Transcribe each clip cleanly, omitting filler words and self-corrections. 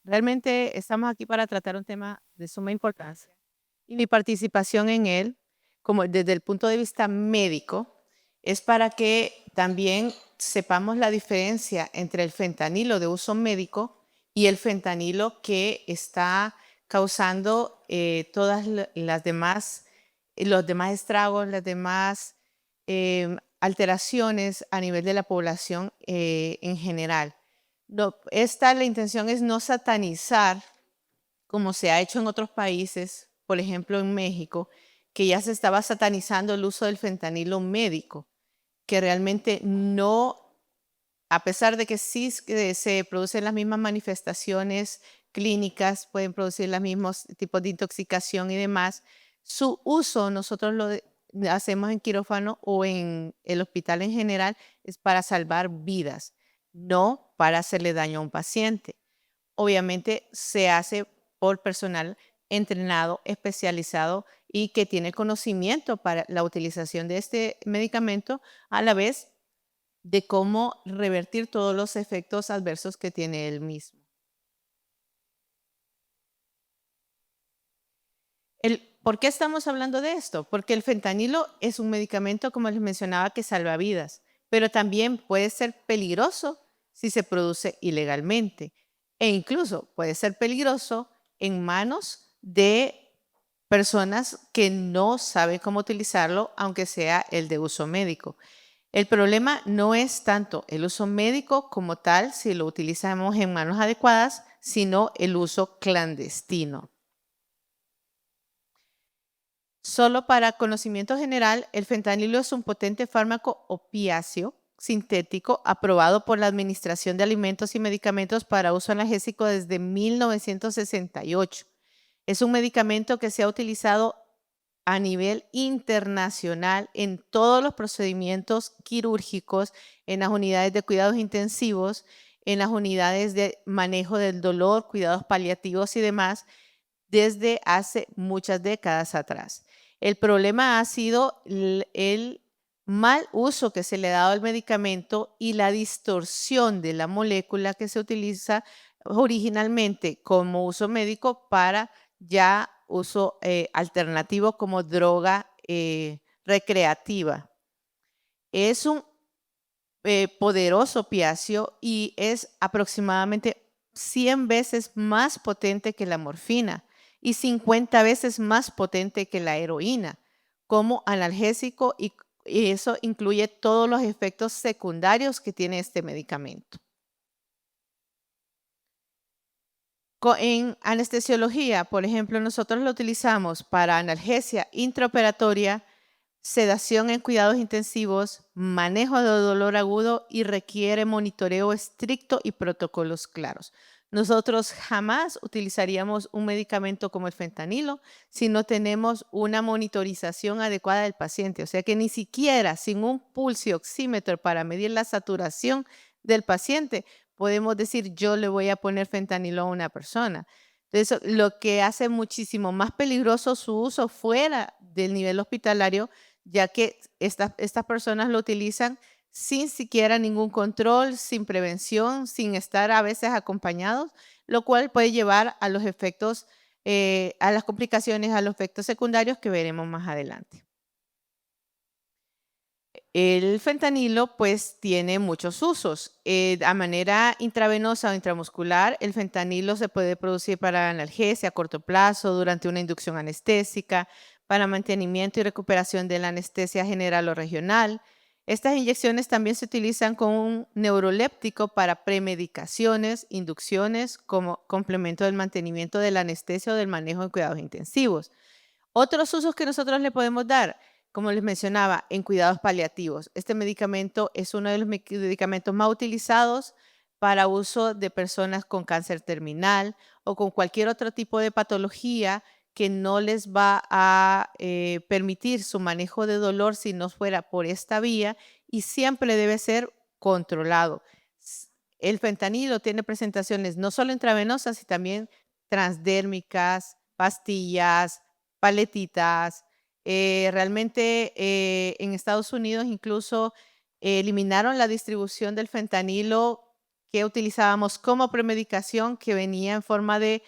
Realmente estamos aquí para tratar un tema de suma importancia y mi participación en él, como desde el punto de vista médico, es para que también sepamos la diferencia entre el fentanilo de uso médico y el fentanilo que está causando todas las demás, los demás estragos, las demás alteraciones a nivel de la población en general. No, la intención es no satanizar, como se ha hecho en otros países, por ejemplo en México, que ya se estaba satanizando el uso del fentanilo médico, que realmente no, a pesar de que sí se producen las mismas manifestaciones clínicas, pueden producir los mismos tipos de intoxicación y demás, su uso nosotros hacemos en quirófano o en el hospital en general es para salvar vidas, no para hacerle daño a un paciente. Obviamente se hace por personal entrenado, especializado y que tiene conocimiento para la utilización de este medicamento, a la vez de cómo revertir todos los efectos adversos que tiene él mismo. ¿Por qué estamos hablando de esto? Porque el fentanilo es un medicamento, como les mencionaba, que salva vidas, pero también puede ser peligroso si se produce ilegalmente e incluso puede ser peligroso en manos de personas que no saben cómo utilizarlo, aunque sea el de uso médico. El problema no es tanto el uso médico como tal, si lo utilizamos en manos adecuadas, sino el uso clandestino. Solo para conocimiento general, el fentanilo es un potente fármaco opiáceo sintético aprobado por la Administración de Alimentos y Medicamentos para uso analgésico desde 1968. Es un medicamento que se ha utilizado a nivel internacional en todos los procedimientos quirúrgicos, en las unidades de cuidados intensivos, en las unidades de manejo del dolor, cuidados paliativos y demás, desde hace muchas décadas atrás. El problema ha sido el mal uso que se le ha dado al medicamento y la distorsión de la molécula que se utiliza originalmente como uso médico para ya uso alternativo como droga recreativa. Es un poderoso opiáceo y es aproximadamente 100 veces más potente que la morfina y 50 veces más potente que la heroína como analgésico y eso incluye todos los efectos secundarios que tiene este medicamento. En anestesiología, por ejemplo, nosotros lo utilizamos para analgesia intraoperatoria, sedación en cuidados intensivos, manejo de dolor agudo y requiere monitoreo estricto y protocolos claros. Nosotros jamás utilizaríamos un medicamento como el fentanilo si no tenemos una monitorización adecuada del paciente. O sea que ni siquiera sin un pulso oxímetro para medir la saturación del paciente podemos decir yo le voy a poner fentanilo a una persona. Entonces, lo que hace muchísimo más peligroso su uso fuera del nivel hospitalario, ya que estas personas lo utilizan sin siquiera ningún control, sin prevención, sin estar a veces acompañados, lo cual puede llevar a los efectos, a las complicaciones, a los efectos secundarios que veremos más adelante. El fentanilo pues tiene muchos usos. A manera intravenosa o intramuscular, el fentanilo se puede producir para analgesia a corto plazo, durante una inducción anestésica, para mantenimiento y recuperación de la anestesia general o regional. Estas inyecciones también se utilizan como un neuroléptico para premedicaciones, inducciones, como complemento del mantenimiento de la anestesia o del manejo en cuidados intensivos. Otros usos que nosotros le podemos dar, como les mencionaba, en cuidados paliativos. Este medicamento es uno de los medicamentos más utilizados para uso de personas con cáncer terminal o con cualquier otro tipo de patología que no les va a permitir su manejo de dolor si no fuera por esta vía y siempre debe ser controlado. El fentanilo tiene presentaciones no solo intravenosas, sino también transdérmicas, pastillas, paletitas. Realmente en Estados Unidos incluso eliminaron la distribución del fentanilo que utilizábamos como premedicación que venía en forma de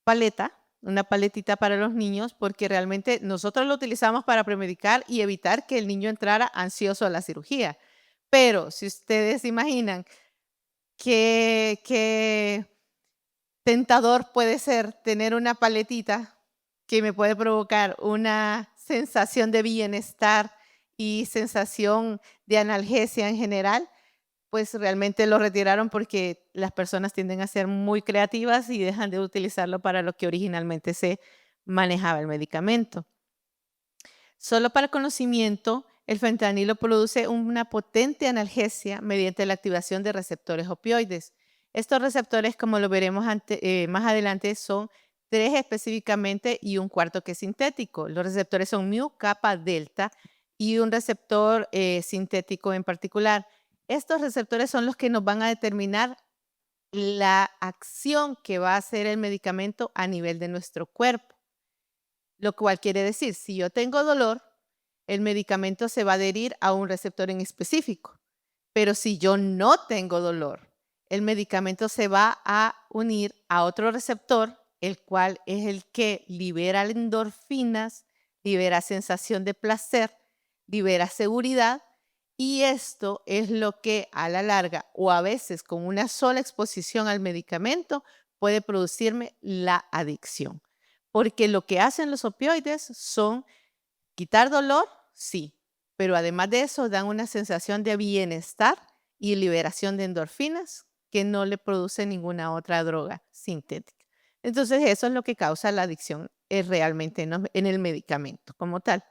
paleta, una paletita para los niños, porque realmente nosotros lo utilizamos para premedicar y evitar que el niño entrara ansioso a la cirugía. Pero si ustedes imaginan qué tentador puede ser tener una paletita que me puede provocar una sensación de bienestar y sensación de analgesia en general, pues realmente lo retiraron porque las personas tienden a ser muy creativas y dejan de utilizarlo para lo que originalmente se manejaba el medicamento. Solo para conocimiento, el fentanilo produce una potente analgesia mediante la activación de receptores opioides. Estos receptores, como lo veremos más adelante, son tres específicamente y un cuarto que es sintético. Los receptores son mu, kappa, delta y un receptor sintético en particular. Estos receptores son los que nos van a determinar la acción que va a hacer el medicamento a nivel de nuestro cuerpo. Lo cual quiere decir, si yo tengo dolor, el medicamento se va a adherir a un receptor en específico. Pero si yo no tengo dolor, el medicamento se va a unir a otro receptor, el cual es el que libera endorfinas, libera sensación de placer, libera seguridad, y esto es lo que a la larga o a veces con una sola exposición al medicamento puede producirme la adicción. Porque lo que hacen los opioides son quitar dolor, sí, pero además de eso dan una sensación de bienestar y liberación de endorfinas que no le produce ninguna otra droga sintética. Entonces eso es lo que causa la adicción realmente en el medicamento como tal.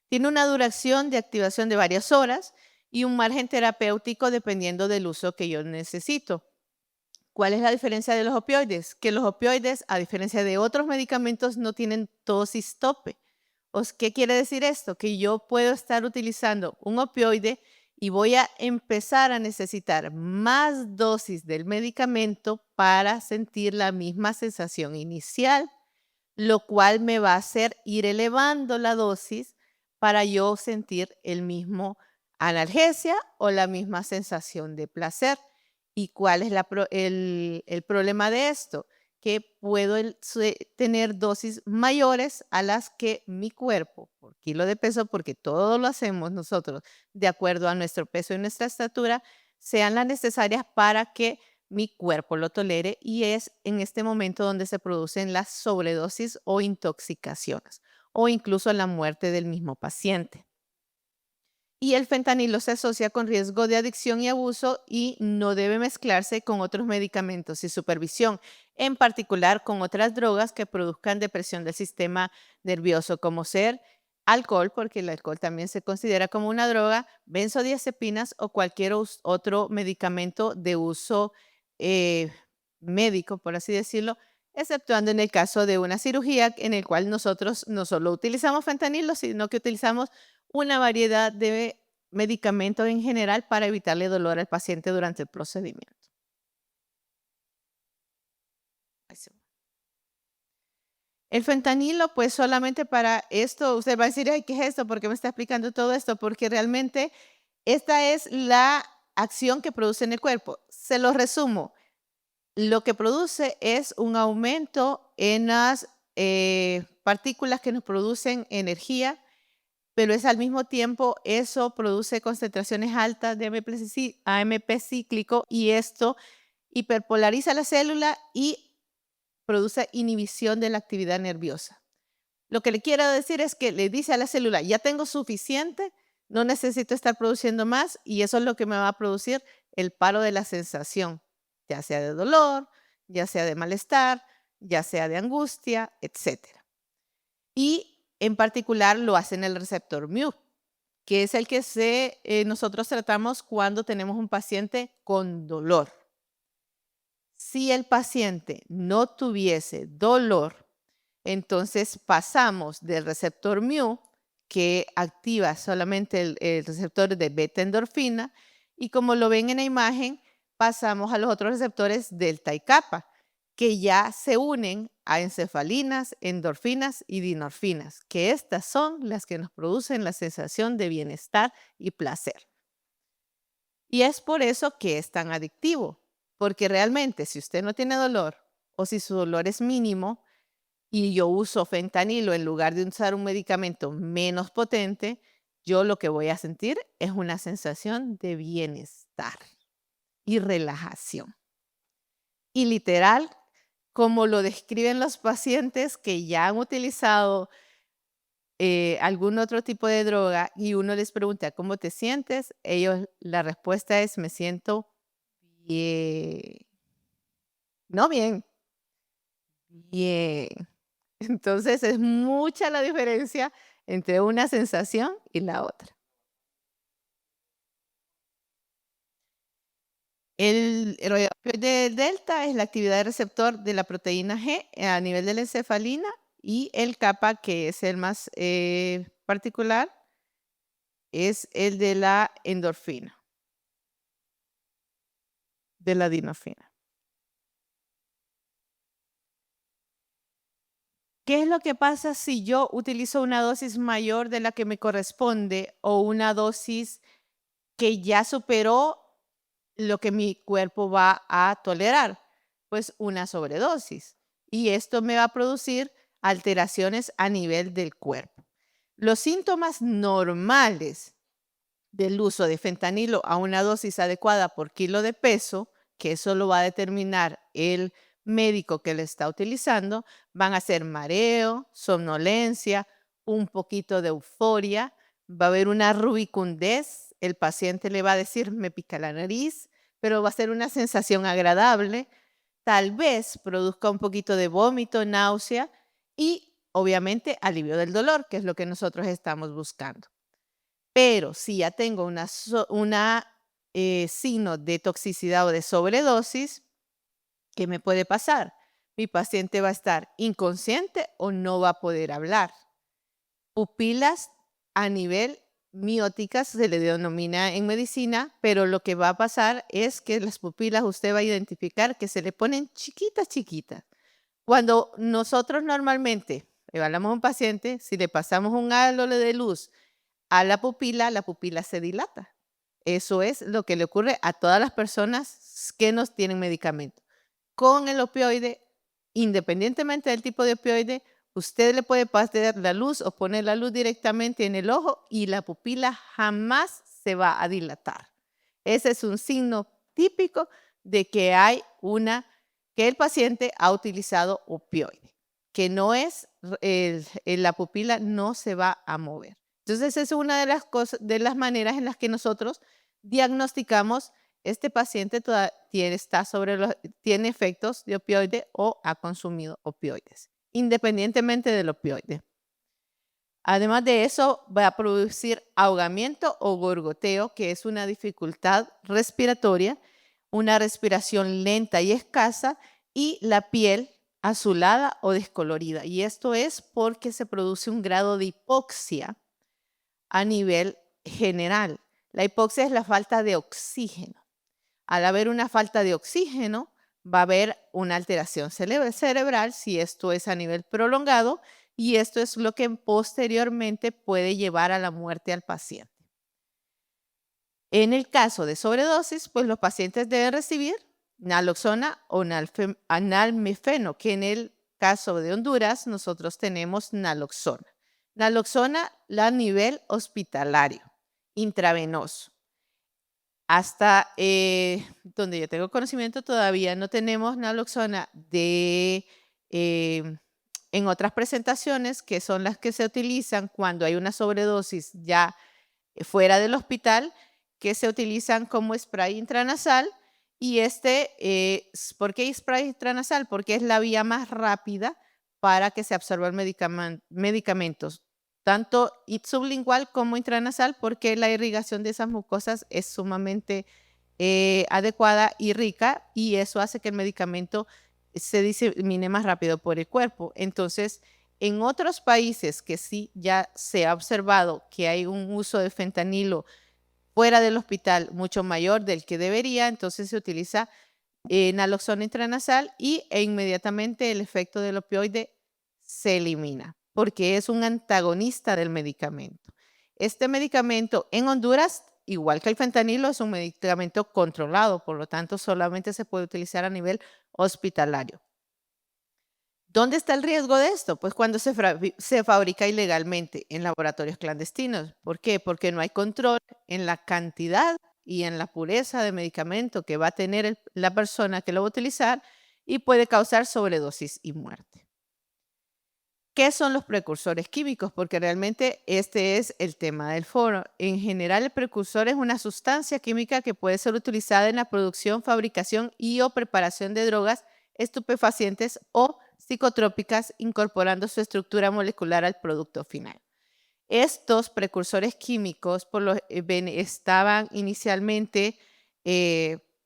Tiene una duración de activación de varias horas y un margen terapéutico dependiendo del uso que yo necesito. ¿Cuál es la diferencia de los opioides? Que los opioides, a diferencia de otros medicamentos, no tienen dosis tope. ¿Qué quiere decir esto? Que yo puedo estar utilizando un opioide y voy a empezar a necesitar más dosis del medicamento para sentir la misma sensación inicial, lo cual me va a hacer ir elevando la dosis para yo sentir el mismo analgesia o la misma sensación de placer. ¿Y cuál es el problema de esto? Que puedo tener dosis mayores a las que mi cuerpo, por kilo de peso, porque todo lo hacemos nosotros de acuerdo a nuestro peso y nuestra estatura, sean las necesarias para que mi cuerpo lo tolere, y es en este momento donde se producen las sobredosis o intoxicaciones o incluso la muerte del mismo paciente. Y el fentanilo se asocia con riesgo de adicción y abuso y no debe mezclarse con otros medicamentos y supervisión, en particular con otras drogas que produzcan depresión del sistema nervioso, como ser alcohol, porque el alcohol también se considera como una droga, benzodiazepinas o cualquier otro medicamento de uso eh, médico, por así decirlo, exceptuando en el caso de una cirugía en el cual nosotros no solo utilizamos fentanilo, sino que utilizamos una variedad de medicamentos en general para evitarle dolor al paciente durante el procedimiento. Ay, se me- El fentanilo, pues solamente para esto, usted va a decir, ay, ¿qué es esto? ¿Por qué me está explicando todo esto? Porque realmente esta es la acción que produce en el cuerpo. Se lo resumo. Lo que produce es un aumento en las partículas que nos producen energía, pero es al mismo tiempo, eso produce concentraciones altas de AMP cíclico, y esto hiperpolariza la célula y produce inhibición de la actividad nerviosa. Lo que le quiero decir es que le dice a la célula, ya tengo suficiente, no necesito estar produciendo más, y eso es lo que me va a producir el paro de la sensación, ya sea de dolor, ya sea de malestar, ya sea de angustia, etcétera. Y en particular lo hace en el receptor mu, que es el que nosotros tratamos cuando tenemos un paciente con dolor. Si el paciente no tuviese dolor, entonces pasamos del receptor mu, que activa solamente el receptor de beta endorfina, y como lo ven en la imagen, pasamos a los otros receptores delta y kappa, que ya se unen a encefalinas, endorfinas y dinorfinas, que estas son las que nos producen la sensación de bienestar y placer. Y es por eso que es tan adictivo, Porque realmente, si usted no tiene dolor o si su dolor es mínimo y yo uso fentanilo en lugar de usar un medicamento menos potente, yo lo que voy a sentir es una sensación de bienestar y relajación. Y literal, como lo describen los pacientes que ya han utilizado algún otro tipo de droga y uno les pregunta, ¿cómo te sientes? Ellos, la respuesta es, me siento bien. No bien, bien. Entonces es mucha la diferencia entre una sensación y la otra. El opioide delta es la actividad de receptor de la proteína G a nivel de la encefalina y el kappa, que es el más particular, es el de la endorfina, de la dinofina. ¿Qué es lo que pasa si yo utilizo una dosis mayor de la que me corresponde o una dosis que ya superó lo que mi cuerpo va a tolerar? Pues una sobredosis. Y esto me va a producir alteraciones a nivel del cuerpo. Los síntomas normales del uso de fentanilo a una dosis adecuada por kilo de peso, que eso lo va a determinar el médico que le está utilizando, van a ser mareo, somnolencia, un poquito de euforia, va a haber una rubicundez, el paciente le va a decir, me pica la nariz, pero va a ser una sensación agradable, tal vez produzca un poquito de vómito, náusea y obviamente alivio del dolor, que es lo que nosotros estamos buscando. Pero si ya tengo signo de toxicidad o de sobredosis, ¿qué me puede pasar? Mi paciente va a estar inconsciente o no va a poder hablar. Pupilas a nivel mióticas se le denomina en medicina, pero lo que va a pasar es que las pupilas usted va a identificar que se le ponen chiquitas, chiquitas. Cuando nosotros normalmente evaluamos a un paciente, si le pasamos un halo de luz a la pupila se dilata. Eso es lo que le ocurre a todas las personas que nos tienen medicamento. Con el opioide, independientemente del tipo de opioide, usted le puede pasar la luz o poner la luz directamente en el ojo y la pupila jamás se va a dilatar. Ese es un signo típico de que que el paciente ha utilizado opioide, que no es, la pupila no se va a mover. Entonces, es una de las cosas, de las maneras en las que nosotros diagnosticamos este paciente tiene efectos de opioide o ha consumido opioides, independientemente del opioide. Además de eso, va a producir ahogamiento o gorgoteo, que es una dificultad respiratoria, una respiración lenta y escasa y la piel azulada o descolorida. Y esto es porque se produce un grado de hipoxia a nivel general. La hipoxia es la falta de oxígeno. Al haber una falta de oxígeno, va a haber una alteración cerebral si esto es a nivel prolongado y esto es lo que posteriormente puede llevar a la muerte al paciente. En el caso de sobredosis, pues los pacientes deben recibir naloxona o nalmefeno, que en el caso de Honduras nosotros tenemos naloxona. Naloxona a nivel hospitalario, intravenoso. Hasta donde yo tengo conocimiento, todavía no tenemos naloxona en otras presentaciones, que son las que se utilizan cuando hay una sobredosis ya fuera del hospital, que se utilizan como spray intranasal. Y ¿por qué spray intranasal? Porque es la vía más rápida para que se absorban medicamentos, tanto sublingual como intranasal, porque la irrigación de esas mucosas es sumamente adecuada y rica, y eso hace que el medicamento se disemine más rápido por el cuerpo. Entonces, en otros países que sí ya se ha observado que hay un uso de fentanilo fuera del hospital mucho mayor del que debería, entonces se utiliza naloxona intranasal e inmediatamente el efecto del opioide se elimina, porque es un antagonista del medicamento. Este medicamento en Honduras igual que el fentanilo, es un medicamento controlado, por lo tanto, solamente se puede utilizar a nivel hospitalario. ¿Dónde está el riesgo de esto? Pues cuando se fabrica ilegalmente en laboratorios clandestinos. ¿Por qué? Porque no hay control en la cantidad y en la pureza de medicamento que va a tener la persona que lo va a utilizar y puede causar sobredosis y muerte. ¿Qué son los precursores químicos? Porque realmente este es el tema del foro. En general, el precursor es una sustancia química que puede ser utilizada en la producción, fabricación y o preparación de drogas, estupefacientes o psicotrópicas, incorporando su estructura molecular al producto final. Estos precursores químicos estaban inicialmente,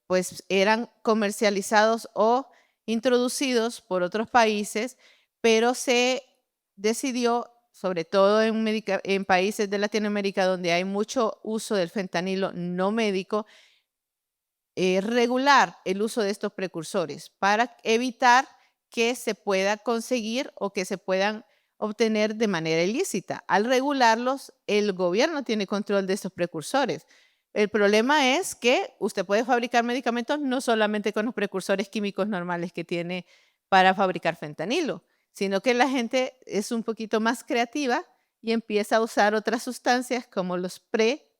pues eran comercializados o introducidos por otros países, pero se decidió, sobre todo en países de Latinoamérica donde hay mucho uso del fentanilo no médico, regular el uso de estos precursores para evitar que se pueda conseguir o que se puedan obtener de manera ilícita. Al regularlos, el gobierno tiene control de estos precursores. El problema es que usted puede fabricar medicamentos no solamente con los precursores químicos normales que tiene para fabricar fentanilo, sino que la gente es un poquito más creativa y empieza a usar otras sustancias como los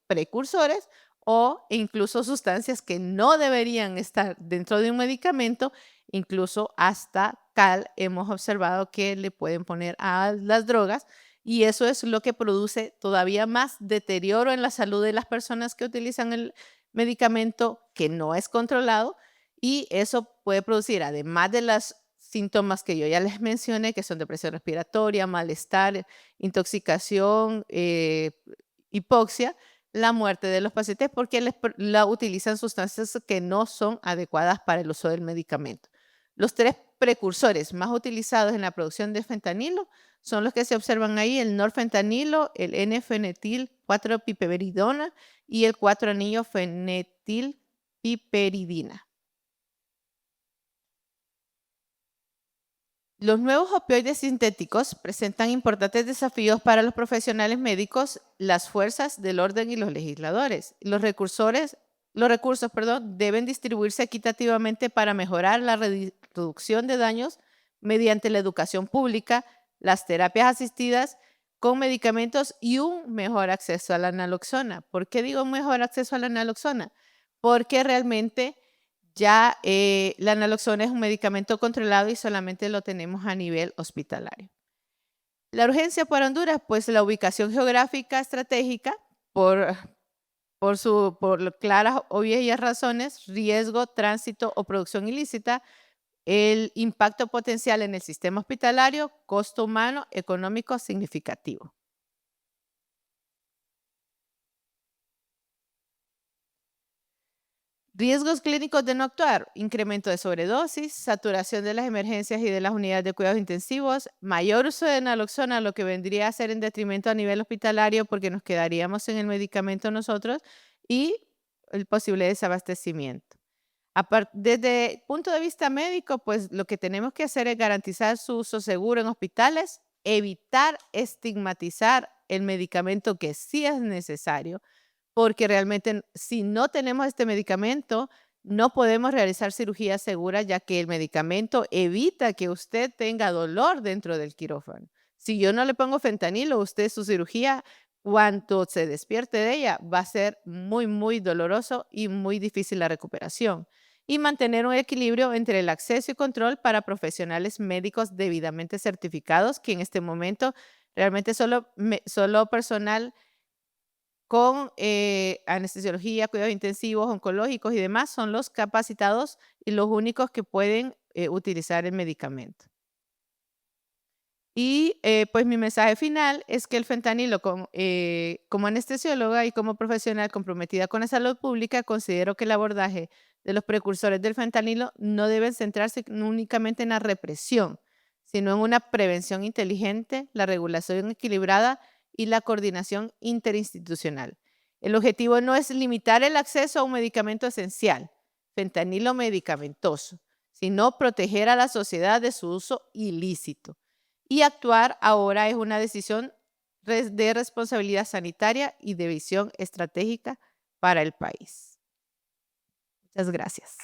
precursores o incluso sustancias que no deberían estar dentro de un medicamento, incluso hasta cal hemos observado que le pueden poner a las drogas y eso es lo que produce todavía más deterioro en la salud de las personas que utilizan el medicamento que no es controlado y eso puede producir, además de los síntomas que yo ya les mencioné, que son depresión respiratoria, malestar, intoxicación, hipoxia, la muerte de los pacientes porque la utilizan sustancias que no son adecuadas para el uso del medicamento. Los tres precursores más utilizados en la producción de fentanilo son los que se observan ahí, el norfentanilo, el N-fenetil 4-piperidona y el 4-anillo-fenetilpiperidina. Los nuevos opioides sintéticos presentan importantes desafíos para los profesionales médicos, las fuerzas del orden y los legisladores. Los recursos, deben distribuirse equitativamente para mejorar la reducción de daños mediante la educación pública, las terapias asistidas con medicamentos y un mejor acceso a la naloxona. ¿Por qué digo mejor acceso a la naloxona? Porque realmente ya la naloxona es un medicamento controlado y solamente lo tenemos a nivel hospitalario. La urgencia para Honduras, pues la ubicación geográfica estratégica por claras, obvias razones, riesgo, tránsito o producción ilícita, el impacto potencial en el sistema hospitalario, costo humano, económico significativo. Riesgos clínicos de no actuar, incremento de sobredosis, saturación de las emergencias y de las unidades de cuidados intensivos, mayor uso de naloxona, lo que vendría a ser en detrimento a nivel hospitalario porque nos quedaríamos en el medicamento nosotros y el posible desabastecimiento. Desde el punto de vista médico, pues lo que tenemos que hacer es garantizar su uso seguro en hospitales, evitar estigmatizar el medicamento que sí es necesario, porque realmente si no tenemos este medicamento, no podemos realizar cirugía segura, ya que el medicamento evita que usted tenga dolor dentro del quirófano. Si yo no le pongo fentanilo, usted su cirugía, cuando se despierte de ella, va a ser muy, muy doloroso y muy difícil la recuperación. Y mantener un equilibrio entre el acceso y control para profesionales médicos debidamente certificados, que en este momento realmente solo personal con anestesiología, cuidados intensivos, oncológicos y demás, son los capacitados y los únicos que pueden utilizar el medicamento. Y pues mi mensaje final es que el fentanilo, como anestesióloga y como profesional comprometida con la salud pública, considero que el abordaje de los precursores del fentanilo no debe centrarse únicamente en la represión, sino en una prevención inteligente, la regulación equilibrada y la coordinación interinstitucional. El objetivo no es limitar el acceso a un medicamento esencial, fentanilo medicamentoso, sino proteger a la sociedad de su uso ilícito. Y actuar ahora es una decisión de responsabilidad sanitaria y de visión estratégica para el país. Muchas gracias.